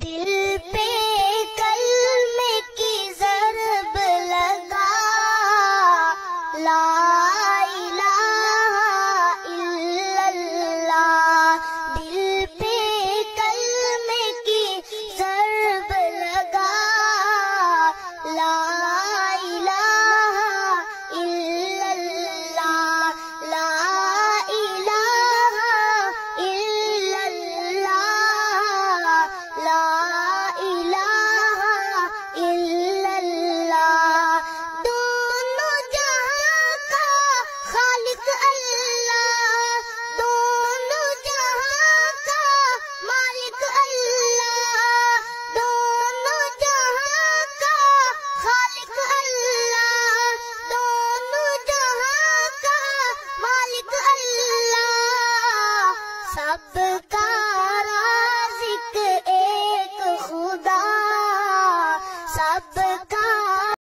دل پہ کلمے کی ضرب لگا، لا الہ الا اللہ، دل پہ کلمے کی ضرب لگا، لا الہ الا اللہ، لا الہ الا اللہ، لا الہ الا اللہ۔ دونوں جہاں کا خالق اللہ، دونوں جہاں کا مالک اللہ، دونوں جہاں کا خالق اللہ، دونوں جہاں کا مالک اللہ، سب کا رازق ایک خدا، سب کا